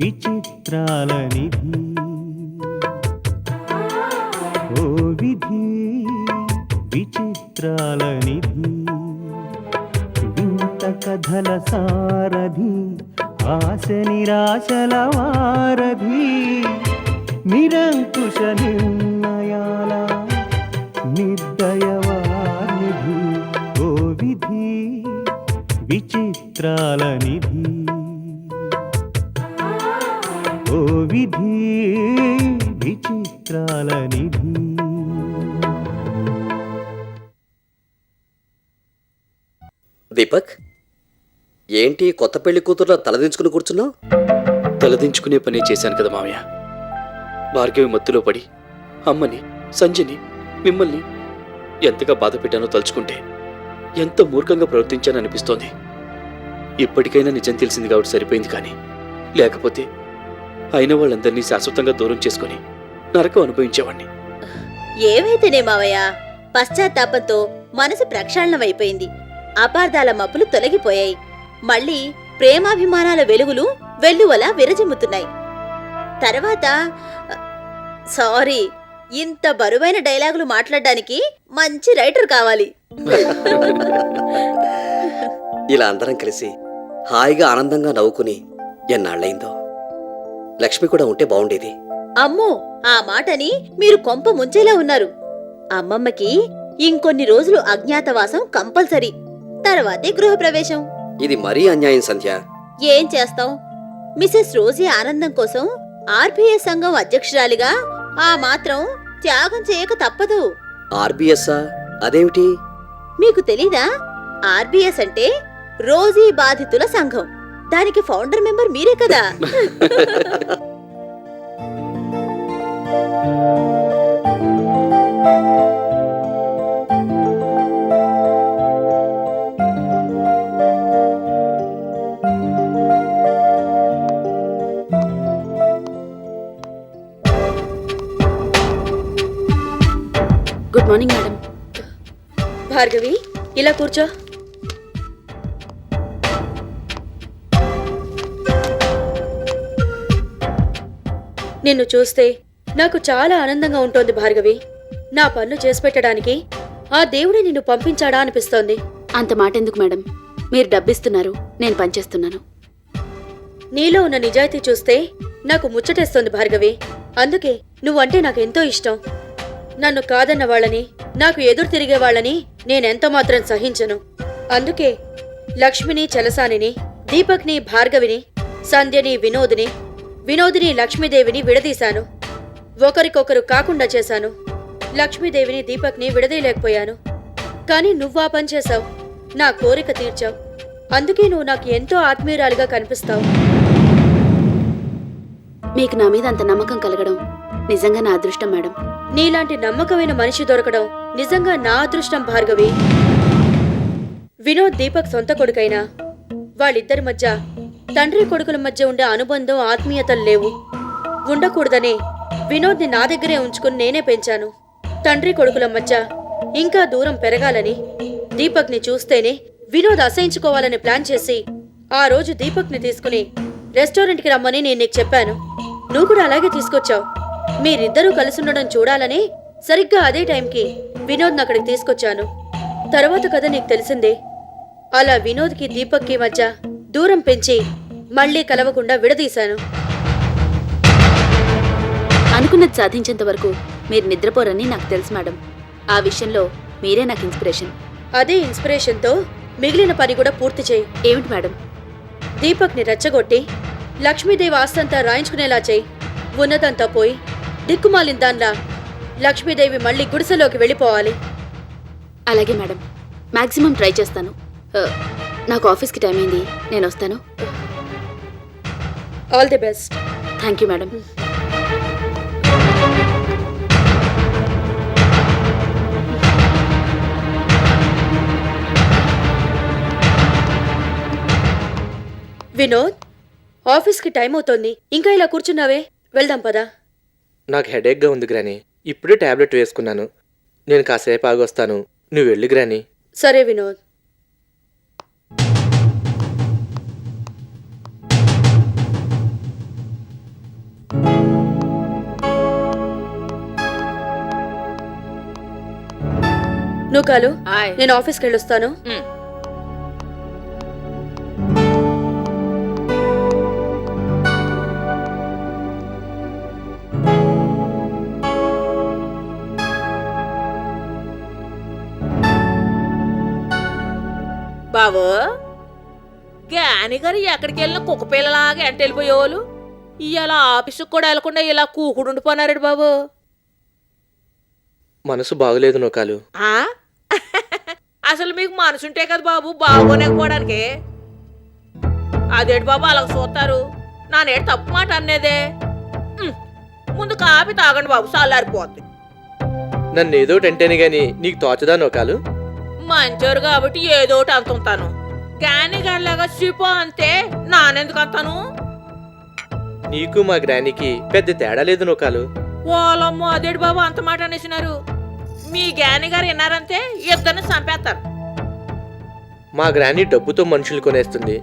విచిత్రాల నిధి ఓ విధి విచిత్రాల నిధి వింత కథల సారథి ఆశ నిరాశల వారధి నిరంకుశ నిర్ణయాల నిర్దయవానిధి ఓ విధి విచిత్రాల నిధి ఓ విధి విచిత్రాల నిధి. దీపక్, ఏంటి కొత్త పెళ్లి కూతురులో తలదించుకుని కూర్చున్నావు? తలదించుకునే పని చేశాను కదా మామయ్య. భార్గవి మత్తులో పడి అమ్మని, సంజయ్ని, మిమ్మల్ని ఎంతగా బాధ పెట్టానో తలుచుకుంటే ఎంత మూర్ఖంగా ప్రవర్తించాననిపిస్తోంది. ఇప్పటికైనా నిజం తెలిసింది కాబట్టి సరిపోయింది, కానీ లేకపోతే అయిన వాళ్ళందరినీ శాశ్వతంగా దూరం చేసుకుని నరకం అనుభవించేవాణ్ణి. ఏమైతేనే మావయ్య, పశ్చాత్తాపంతో మనసు ప్రక్షాళనమైపోయింది. అపార్థాల మబ్బులు తొలగిపోయాయి. మళ్ళీ ప్రేమాభిమానాల వెలుగులు వెల్లువలా విరజిమ్ముతున్నాయి. తర్వాత సారీ, ఇంత బరువైన డైలాగులు మాట్లాడడానికి మంచి రైటర్ కావాలి. ఇలా అందరం కలిసి హాయిగా ఆనందంగా నవ్వుకుని ఎన్నాళ్ళైందో. లక్ష్మి కూడా ఉంటే బాగుండేది. అమ్మో, ఆ మాటని మీరు కొంప ముంచేలా ఉన్నారు. అమ్మమ్మకి ఇంకొన్ని రోజులు అజ్ఞాతవాసం కంపల్సరీ, తర్వాతే గృహప్రవేశం. ఇది మరీ అన్యాయం సంధ్య. ఏం చేస్తాం, మిసెస్ రోజీ ఆనందం కోసం ఆర్బీఎస్ సంఘం అధ్యక్షురాలిగా ఆ మాత్రం త్యాగం చేయక తప్పదు. ఆర్బీఎస్సా? అదేమిటి? మీకు తెలీదా? ఆర్బీఎస్ అంటే రోజీ బాధితుల సంఘం. దానికి ఫౌండర్ మెంబర్ మీరే కదా. Good morning madam. భార్గవి, ఇలా కూర్చో. నిన్ను చూస్తే నాకు చాలా ఆనందంగా ఉంటోంది భార్గవి. నా పనులు చేసి పెట్టడానికి ఆ దేవుడే నిన్ను పంపించాడా అనిపిస్తోంది. అంత మాట ఎందుకు మేడం? మీరు డబ్బిస్తున్నారు, నేను పనిచేస్తున్నాను. నీలో ఉన్న నిజాయితీ చూస్తే నాకు ముచ్చటేస్తోంది భార్గవి. అందుకే నువ్వంటే నాకెంతో ఇష్టం. నన్ను కాదన్న వాళ్ళని, నాకు ఎదురు తిరిగే వాళ్ళని నేనెంత మాత్రం సహించను. అందుకే లక్ష్మిని చలసానిని, దీపక్ని భార్గవిని, సంధ్యని వినోదిని, వినోదిని లక్ష్మీదేవిని విడదీశాను. ఒకరికొకరు కాకుండా చేశాను. లక్ష్మీదేవిని దీపక్ని విడదీయలేకపోయాను. కానీ నువ్వా పని చేశావు, నా కోరిక తీర్చావు. అందుకే నువ్వు నాకు ఎంతో ఆత్మీయురాలిగా కనిపిస్తావు. మీకు నా మీద అంత నమ్మకం కలగడం నిజంగా నా అదృష్టం మేడం. నీలాంటి నమ్మకమైన మనిషి దొరకడం నిజంగా నా అదృష్టం భార్గవి. వినోద్ దీపక్ సొంత కొడుకైనా వాళ్ళిద్దరి మధ్య తండ్రి కొడుకుల మధ్య ఉండే అనుబంధం, ఆత్మీయతలు లేవు. ఉండకూడదనే వినోద్ని నా దగ్గరే ఉంచుకుని నేనే పెంచాను. తండ్రి కొడుకుల మధ్య ఇంకా దూరం పెరగాలని, దీపక్ని చూస్తేనే వినోద్ అసహించుకోవాలని ప్లాన్ చేసి ఆ రోజు దీపక్ని తీసుకుని రెస్టారెంట్కి రమ్మని నేను నీకు చెప్పాను. నువ్వు కూడా అలాగే తీసుకొచ్చావు. మీరిద్దరూ కలిసుండడం చూడాలని సరిగ్గా అదే టైంకి వినోద్ని అక్కడికి తీసుకొచ్చాను. తర్వాత కథ నీకు తెలిసిందే. అలా వినోద్కి దీపక్కి మధ్య దూరం పెంచి మళ్లీ కలవకుండా విడదీశాను. అనుకున్నది సాధించేంత వరకు మీరు నిద్రపోరని నాకు తెలుసు మేడం. ఆ విషయంలో మీరే నాకు ఇన్స్పిరేషన్. అదే ఇన్స్పిరేషన్తో మిగిలిన పని కూడా పూర్తి చేయి. ఏమిటి మేడం? దీపక్ని రెచ్చగొట్టి లక్ష్మీదేవి ఆస్తంతా రాయించుకునేలా చేయి. ఉన్నదంతా పోయి దిక్కుమాలిన దాన్లా లక్ష్మీదేవి మళ్ళీ గుడిసెలోకి వెళ్ళిపోవాలి. అలాగే మేడం, మాక్సిమం ట్రై చేస్తాను. నాకు ఆఫీస్కి టైం అయింది, నేను వస్తాను. All the best. Thank you madam. Vinod, ఆఫీస్కి టైం అవుతోంది. ఇంకా ఇలా కూర్చున్నావే, వెళ్దాం పదా. నాకు హెడేక్గా ఉంది గ్రాని. ఇప్పుడే టాబ్లెట్ వేసుకున్నాను. నేను కాసేపు ఆగొస్తాను, నువ్వు వెళ్ళి గ్రాని. సరే వినోద్. నూకాలు ఆయ్. నేను ఆఫీస్కి వెళ్ళొస్తాను. ఉమ్. బాబు గాని గారు ఎక్కడికి వెళ్ళినా కుక్క పిల్లలాగా ఎంట వెళ్ళిపోయేవాళ్ళు ఇవాళ ఆఫీసుకు కూడా వెళ్లకుండా ఇలా కూకుడు ఉండిపోనారండి బాబు. మనసు బాగలేదు నూకాలు. ఆ అసలు మీకు మనసుంటే కదా బాబు బాగోలేకపోవడానికి. అదేంటి బాబు అలా చూస్తారు, నానేడు తప్పు మాట అనేదే. ముందు కాపీ తాగండి బాబు, చల్లారిపోద్ది. నన్ను ఏదో అంటేనే గాని నీకు తోచదా నూకాలు? మంచోరు కాబట్టి ఏదో ఒకటి అంతుంటాను, గాని గడిలాగా సిపో అంతే నానెందుకు అంతాను? నీకు మా గ్రానికి పెద్ద తేడా లేదు నూకాలు. ఓలమ్మో అదేడు బాబు అంత మాట అనేసినారు. మీ గాని గారు విన్నారంటే ఇద్దరిని చంపేస్తారు. మా గ్రాని డబ్బుతో మనుషులు కొనేస్తుంది,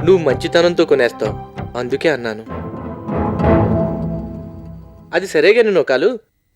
నువ్వు మంచితనంతో కొనేస్తావు, అందుకే అన్నాను. అది సరేగాని నూకాలు,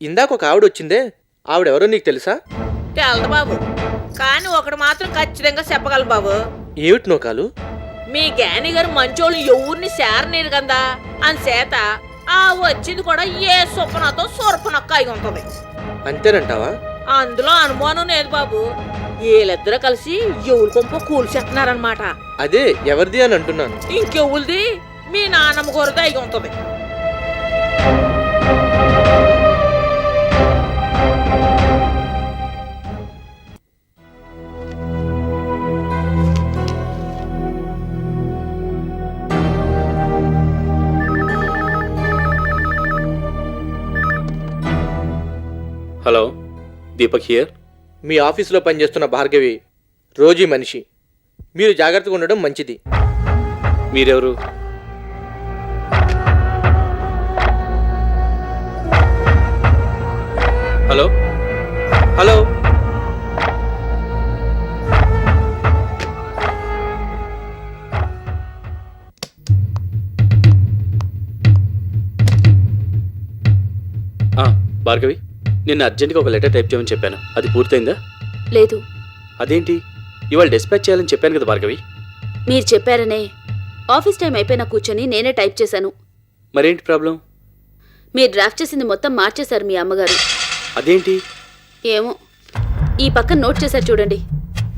ఇందాక ఒక ఆవిడ వచ్చిందే, ఆవిడెవరో నీకు తెలుసా? తెలదు బాబు, కానీ ఒకటి మాత్రం ఖచ్చితంగా చెప్పగలను బాబు. ఏమిటి నూకాలు? మీ గాని గారు మంచోళ్ళు ఎవరిని సేరనేరు కదా అని చేత ఆ వచ్చింది కూడా ఏ సొప్పనతో సొరపనొక్క అయి ఉంటుంది. అంతేనంటావా? అందులో అనుమానం లేదు బాబు. వీళ్ళిద్దరూ కలిసి ఎవరి కొంప కూల్చేస్తున్నారనమాట. అదే ఎవరిది అని అంటున్నాను. ఇంకెవురిది? మీ నాన్నమ్మ గారిది అయి ఉంటుంది. Hello, Deepak here. మీ ఆఫీసులో పనిచేస్తున్న భార్గవి రోజీ మనిషి, మీరు జాగ్రత్తగా ఉండడం మంచిది. మీరెవరు? హలో హలో, భార్గవి, నిన్న అర్జెంట్గా ఒక లెటర్ టైప్ చేయమని చెప్పాను, అది పూర్తయిందా? లేదు. అదేంటి, ఇవాళ డిస్పాచ్ చేయాలని చెప్పాను కదా భార్గవి. మీరు చెప్పారనే ఆఫీస్ టైం అయిపోయినా కూర్చొని నేనే టైప్ చేశాను. మరేంటి ప్రాబ్లం? మీరు డ్రాఫ్ట్ చేసింది మొత్తం మార్చేశారు మీ అమ్మగారు. అదేంటి? ఏమో, ఈ పక్కన నోట్ చేశారు చూడండి,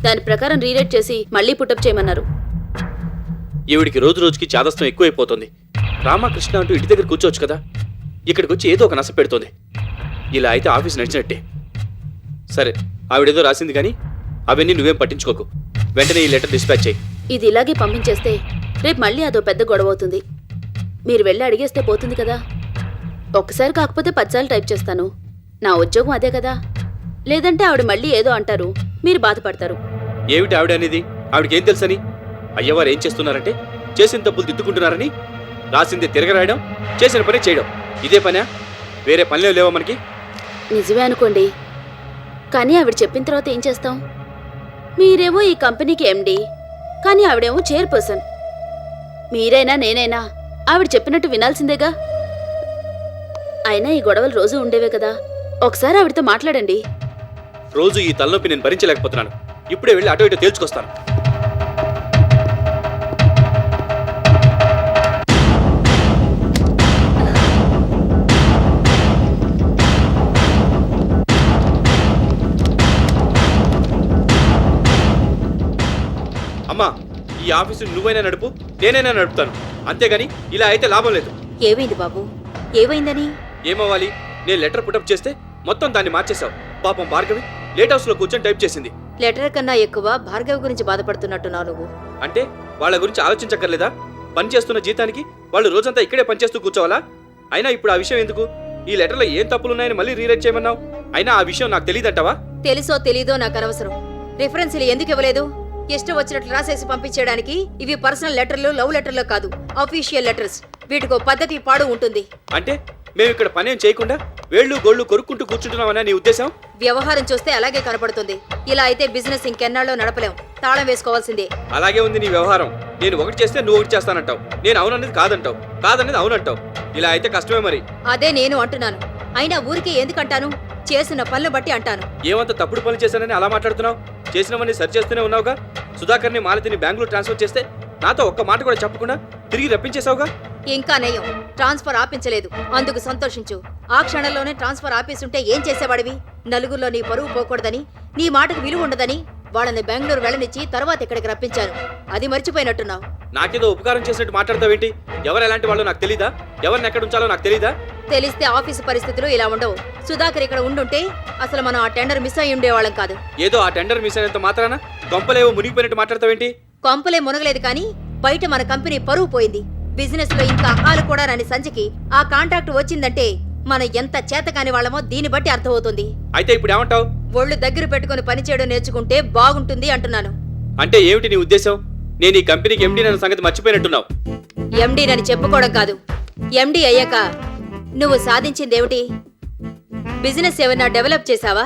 దాని ప్రకారం రీరైట్ చేసి మళ్ళీ పుటప్ చేయమన్నారు. ఈవిడికి రోజు రోజుకి చాదస్తం ఎక్కువైపోతుంది. రామకృష్ణ అంటూ ఇంటి దగ్గర కూర్చోవచ్చు కదా, ఇక్కడికి వచ్చి ఏదో ఒక నస పెడుతోంది. ఇలా అయితే ఆఫీస్ నడిచినట్టే. సరే, ఆవిడేదో రాసింది కానీ అవన్నీ నువ్వేం పట్టించుకోకు. వెంటనే ఈ లెటర్ డిస్పాచ్ చేయి. ఇది ఇలాగే పంపించేస్తే రేపు మళ్ళీ అదో పెద్ద గొడవ అవుతుంది. మీరు వెళ్ళి అడిగేస్తే పోతుంది కదా. ఒక్కసారి కాకపోతే 10 సార్లు టైప్ చేస్తాను. నా ఉద్యోగం అదే కదా. లేదంటే ఆవిడ మళ్ళీ ఏదో అంటారు, మీరు బాధపడతారు. ఏమిటి ఆవిడ అనేది? ఆవిడకేం తెలుసని? అయ్యవారు ఏం చేస్తున్నారంటే చేసిన తప్పులు దిద్దుకుంటున్నారని. రాసిందే తిరగరాయడం, చేసిన పని చేయడం, ఇదే పనా? వేరే పనిలో లేవా మనకి? నిజమే అనుకోండి, కానీ ఆవిడ చెప్పిన తర్వాత ఏం చేస్తాం? మీరేమో ఈ కంపెనీకి ఎండి, కానీ ఆవిడేమో చైర్పర్సన్. మీరైనా నేనైనా ఆవిడ చెప్పినట్టు వినాల్సిందేగా. అయినా ఈ గొడవలు రోజు ఉండేవే కదా. ఒకసారి ఆవిడతో మాట్లాడండి. రోజు ఈ తలనొప్పి నేను భరించలేకపోతున్నాను. ఇప్పుడే వెళ్ళి అటో ఇటో తేల్చుకొస్తాను. అమ్మా, ఈ ఆఫీసు నువ్వైనా నడుపు, నేనైనా నడుపుతాను, అంతేగాని ఇలా అయితే లాభం లేదు. ఏమైంది బాబు? ఏమైందని? ఏమవ్వాలి? నేను లెటర్ పుటప్ చేస్తే మొత్తం దాన్ని మార్చేశావు. పాపం భార్గవి లేట్ హౌస్ లో కూర్చొని టైప్ చేసింది. లెటర్ కన్నా ఎక్కువ భార్గవి గురించి బాధపడుతున్నట్టున్నావు నువ్వు. అంటే వాళ్ళ గురించి ఆలోచించక్కర్లేదా? పని చేస్తున్న జీతానికి వాళ్ళు రోజంతా ఇక్కడే పనిచేస్తూ కూర్చోవాలా? అయినా ఇప్పుడు ఆ విషయం ఎందుకు? ఈ లెటర్లో ఏం తప్పులున్నాయని మళ్ళీ రీరైట్ చేయమన్నావు. అయినా ఆ విషయం నాకు తెలియదంటావా? తెలుసో తెలీదో నాకు అనవసరం. రిఫరెన్స్లు ఎందుకు ఇవ్వలేదు? ఇష్టం వచ్చినట్లు రాసేసి పంపించడానికి. ఇవి పర్సనల్ లెటర్లు, లవ్ లెటర్లు కాదు, అఫీషియల్ లెటర్స్. వీటికో పద్ధతి పాడు ఉంటుంది. అంటే మేము ఇక్కడ పనేం చేయకుండా వేళ్ళు గోళ్ళు కొరుక్కుంటూ కూర్చుంటున్నామన్నా నీ ఉద్దేశం? వ్యవహారం చూస్తే అలాగే కనపడుతుంది. ఇలా అయితే బిజినెస్ ఇంకెన్నాళ్ళో నడపలేం. తాళం వేసుకోవాల్సిందే. అలాగే ఉంది నీ వ్యవహారం. నేను ఒకటి చేస్తే నువ్వు ఒకటి చేస్తానంటావు, నేను అవుననేది కాదంటావు, కాదనేది అవునంటావు. ఇలా అయితే కష్టమే మరి. అదే నేను అంటున్నాను. అయినా ఊరికే ఎందుకంటాను? చేసిన పనులు బట్టి అంటాను. ఏమంత తప్పుడు పనులు చేశానని అలా మాట్లాడుతున్నావు? చేసినవన్నీ సరి చేస్తూనే ఉన్నావుగా. సుధాకర్ని మాలతిని బెంగళూరు ట్రాన్స్ఫర్ చేస్తే నాతో ఒక్క మాట కూడా చెప్పకుండా తిరిగి రప్పించేశావుగా. ఇంకా నయం, ట్రాన్స్ఫర్ ఆపించలేదు. అందుకు సంతోషించు. ఆ క్షణంలోనే ట్రాన్స్ఫర్ ఆపేస్తుంటే ఏం చేసేవాడివి? నలుగురిలో నీ పరువు పోకూడదని, నీ మాటకు విలువ ఉండదని వాళ్ళని బెంగళూరు వెళ్ళనిచ్చి తర్వాత ఇక్కడికి రప్పించాను. అది మర్చిపోయినట్టున్నావు. నాకేదో ఉపకారం చేసినట్టు మాట్లాడతావేంటి? ఎవరు ఎలాంటి వాళ్ళు నాకు తెలీదా? ఎవరిని ఎక్కడ ఉంచాలో నాకు తెలీదా? తెలిస్తే ఆఫీసు పరిస్థితులు ఇలా ఉండవు. సుధాకర్ ఇక్కడ ఉండుంటే అసలు మనం ఆ టెండర్ మిస్ అయి ఉండేవాళ్ళం కాదు. ఏదో ఆ టెండర్ మిస్ అయినంత మాత్రాన కొంపలేవో మునిగిపోయినట్టు మాట్లాడతావేంటి? కొంపలే మునగలేదు కానీ బయట మన కంపెనీ పరువు పోయింది. బిజినెస్ లో ఇంకా ఆలు కూడా రాని సంచికి ఆ కాంట్రాక్ట్ వచ్చిందంటే మనం ఎంత చేతకాని వాళ్ళమో దీన్ని బట్టి అర్థమవుతుంది. అయితే ఇప్పుడు ఏమంటావు? ఒళ్ళు దగ్గర పెట్టుకుని పనిచేయడం నేర్చుకుంటే బాగుంటుంది అంటున్నాను. అంటే ఏమిటి నీ ఉద్దేశం? నేను ఈ కంపెనీకి ఎండీ అన్న సంగతి మర్చిపోయినట్టున్నావు. ఎండీ నని చెప్పుకోవడం కాదు, ఎండీ అయ్యాక నువ్వు సాధించిందేమిటి? బిజినెస్ ఏమైనా డెవలప్ చేశావా?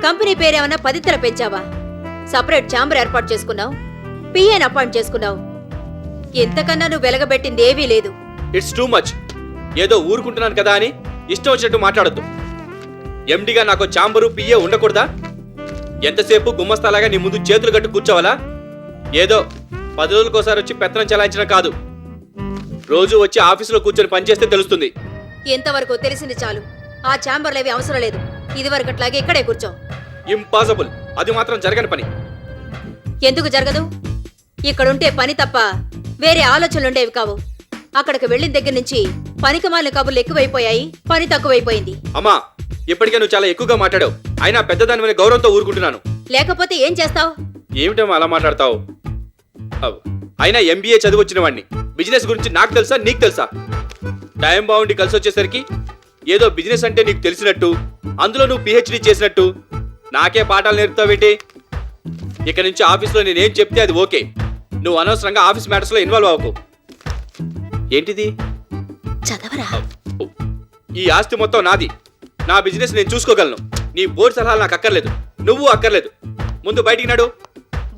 కంపెనీ పేరేమన్నా పదిత్తర పెంచావా? సపరేట్ ఛాంబర్ ఏర్పాటు చేసుకున్నావు, పిఏని అపాయింట్ చేసుకున్నావు. ఇంతకన్నా నువ్వు వెలగబెట్టింది ఏవీ లేదు. It's too much. ఏదో ఊరుకుంటున్నాను కదా అని ఇష్టం వచ్చినట్టు మాట్లాడద్దు. ఎండీగా నాకు ఛాంబరు పిఏ ఉండకూడదా? ఎంతసేపు గుమ్మస్తాలాగా నీ ముందు చేతులు కట్టు కూర్చోవాలా? ఏదో 10 రోజులకోసారి వచ్చి పెత్తనం చెలాయించడం కాదు, రోజు వచ్చి ఆఫీసులో కూర్చొని పనిచేస్తే తెలుస్తుంది. ఇంతవరకు తెలిసింది చాలు. ఆ ఛాంబర్లేవి అవసరం లేదు. ఇదివరకట్లాగే ఇక్కడే కూర్చో. ఇంపాసిబుల్. అది మాత్రం జరగని పని. ఎందుకు జరగదు? ఇక్కడుంటే పని తప్ప వేరే ఆలోచనలుండేవి కావు. అక్కడికి వెళ్ళిన దగ్గర నుంచి పనికిమాలిన కబుర్లు ఎక్కువైపోయాయి, పని తక్కువైపోయింది. అమ్మా, ఇప్పటికే నువ్వు చాలా ఎక్కువగా మాట్లాడావు. అయినా పెద్దదాని మీద గౌరవంతో ఊరుకుంటున్నాను. లేకపోతే ఏం చేస్తావు? ఏమిటమ్మా అలా మాట్లాడతావు? అయినా ఎంబీఏ చదివొచ్చిన వాడిని. బిజినెస్ గురించి నాకు తెలుసా, నీకు తెలుసా? టైం బాగుండి కలిసి వచ్చేసరికి ఏదో బిజినెస్ అంటే నీకు తెలిసినట్టు, అందులో నువ్వు పిహెచ్డీ చేసినట్టు నాకే పాఠాలు నేర్పుతావేంటి? ఇక నుంచి ఆఫీస్లో నేనేం చెప్తే అది ఓకే. నువ్వు అనవసరంగా ఆఫీస్ మ్యాటర్స్లో ఇన్వాల్వ్ అవ్వకు. ఏంటిది? చదవరా. ఈ ఆస్తి మొత్తం నాది. నా బిజినెస్ నేను చూసుకోగలను. నీ బోర్డు సలహాలు నాకు అక్కర్లేదు, నువ్వు అక్కర్లేదు. ముందు బయటికి నడు.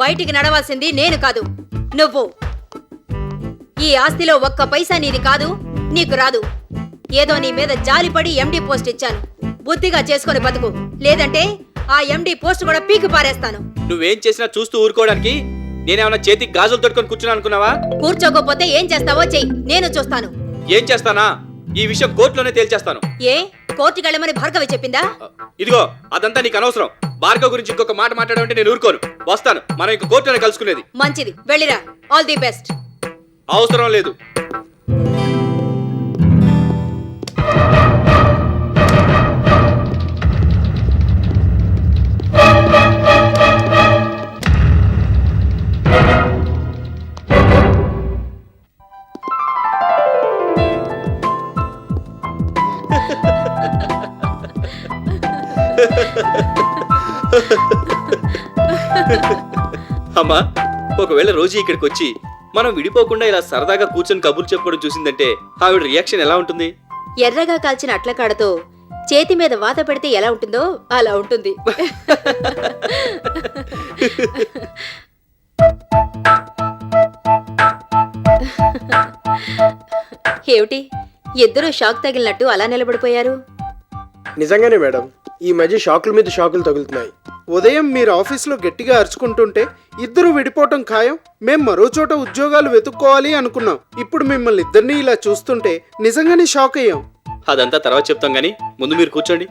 బయటికి నడవాల్సింది నేను కాదు, నువ్వు. ఈ ఆస్తిలో ఒక్క పైసా నీది కాదు, నీకు రాదు. ఏదో నీ మీద జాలిపడి ఎండీ పోస్ట్ ఇచ్చాను. బుద్ధిగా చేసుకొని బతుకు, లేదంటే ఆ ఎండీ పోస్ట్ కూడా పీకి పారేస్తాను. నువ్వేం చేసినా చూస్తూ ఊరుకోవడానికి నేనేమన్నా చేతికి గాజులు తొడుకొని కూర్చున్నా అనుకున్నావా? కూర్చోకపోతే ఏం చేస్తావో చెయ్యి, నేను చూస్తాను. ఏం చేస్తానా? ఈ విషయం కోర్టులోనే తేల్చేస్తాను. ఏ కోర్టుకి వెళ్ళమని భార్గవి చెప్పిందా? ఇదిగో, అదంతా నీకు అనవసరం. భార్గవ్ గురించి ఇంకొక మాట మాట్లాడమంటే నేను ఊరుకోను. వస్తాను, మనం ఇంక కోర్టులోనే కలుసుకునేది. మంచిది, వెళ్ళిరా. All the best. అవసరం లేదు. అమ్మా, ఒకవేళ రోజు ఇక్కడికి వచ్చి మనం విడిపోకుండా ఇలా సరదాగా కూర్చొని కబుర్లు చెప్పుకోవడం చూసిందంటే ఆవిడ రియాక్షన్ ఎలా ఉంటుంది? ఎర్రగా కాల్చిన అట్లకాడతో చేతి మీద వాత పెడితే ఎలా ఉంటుందో అలా ఉంటుంది. ఏమిటి, ఇద్దరూ షాక్ తగిలినట్టు అలా నిలబడిపోయారు? నిజంగానే మేడం, ఈ మధ్య షాకుల మీద షాకులు తగులుతున్నాయి. ఉదయం మీరు ఆఫీస్లో గట్టిగా అరుచుకుంటుంటే ఇద్దరు విడిపోవటం ఖాయం, మేం మరో చోట ఉద్యోగాలు వెతుక్కోవాలి అనుకున్నాం. ఇప్పుడు మిమ్మల్ని ఇద్దరిని ఇలా చూస్తుంటే నిజంగానే షాక్ అయ్యాం. అదంతా తర్వాత చెప్తాం గానీ ముందు మీరు కూర్చోండి.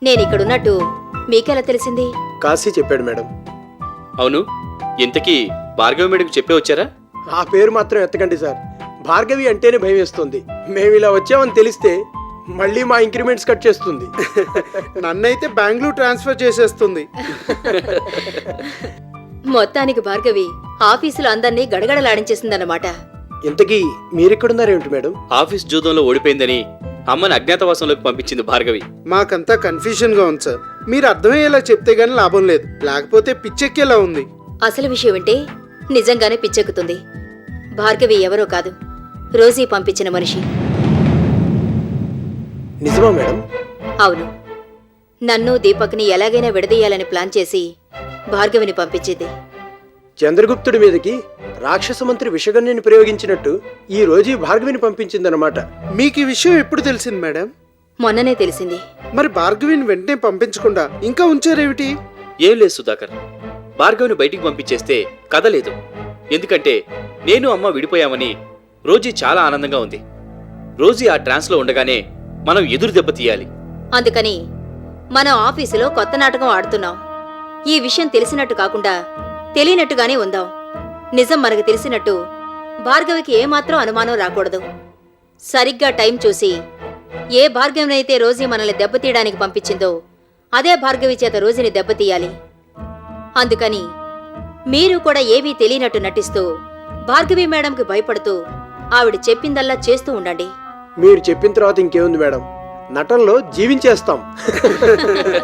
నేను ఇక్కడున్నట్టు మీకెలా తెలిసింది? కాశీ చెప్పాడు మేడం. అవును, ఇంతకీ భార్గవి మేడంకి చెప్పే వచ్చారా? ఆ పేరు మాత్రం ఎత్తకండి సార్. భార్గవి అంటేనే భయం వేస్తుంది. మేము ఇలా వచ్చామని తెలిస్తే మళ్ళీ మా ఇంక్రిమెంట్స్ కట్ చేస్తుంది. నన్నైతే బెంగళూరు ట్రాన్స్ఫర్ చేసేస్తుంది. మొత్తానికి భార్గవి ఆఫీసులో అందరినీ గడగడలాడించేసిందన్నమాట. ఇంతకీ మీరెక్కడున్నారేమిటి మేడం? ఆఫీస్ జూదంలో ఓడిపోయిందని అమ్మని అజ్ఞాతవాసంలోకి పంపించింది భార్గవి. మాకంతా కన్ఫ్యూజన్ గా ఉంది సార్. మీరు అర్థమయ్యేలా చెప్తే గానీ లాభం లేదు, లేకపోతే పిచ్చెక్కేలా ఉంది. అసలు విషయం అంటే నిజంగానే పిచ్చెక్కుతుంది. భార్గవి ఎవరో కాదు, రోజీ పంపించిన మనిషి. నిజమా మేడం? అవును, నన్ను దీపక్ని ఎలాగైనా విడదీయాలని ప్లాన్ చేసి భార్గవిని పంపించింది. చంద్రగుప్తుడి మీదకి రాక్షస మంత్రి విషగన్యని ప్రయోగించినట్టు ఈ రోజు భార్గవిని పంపించిందన్నమాట. మీకు ఈ విషయం ఎప్పుడు తెలిసింది మేడం? మొన్ననే తెలిసింది. మరి భార్గవిని వెంటనే పంపించకుండా ఇంకా ఉంచారేమిటి? ఏం లేదు సుధాకర్, భార్గవిని బయటికి పంపించేస్తే కథ లేదు. ఎందుకంటే నేను అమ్మ విడిపోయామని రోజీ చాలా ఆనందంగా ఉంది. రోజీ ఆ ట్రాన్స్లో ఉండగానే మనం ఎదురు దెబ్బ తీయాలి. అందుకని మనం ఆఫీసులో కొత్త నాటకం ఆడుతున్నాం. ఈ విషయం తెలిసినట్టు కాకుండా తెలియనట్టుగానే ఉందాం. నిజం మనకు తెలిసినట్టు భార్గవికి ఏమాత్రం అనుమానం రాకూడదు. సరిగ్గా టైం చూసి ఏ భార్గవినైతే రోజీ మనల్ని దెబ్బతీయడానికి పంపించిందో అదే భార్గవి చేత రోజీని దెబ్బతీయాలి. అందుకని మీరు కూడా ఏమీ తెలియనట్టు నటిస్తూ భార్గవి మేడంకి భయపడుతూ ఆవిడ చెప్పిందల్లా చేస్తూ ఉండండి. మీరు చెప్పిన తర్వాత ఇంకేముంది మేడం, నటనలో జీవించేస్తాం.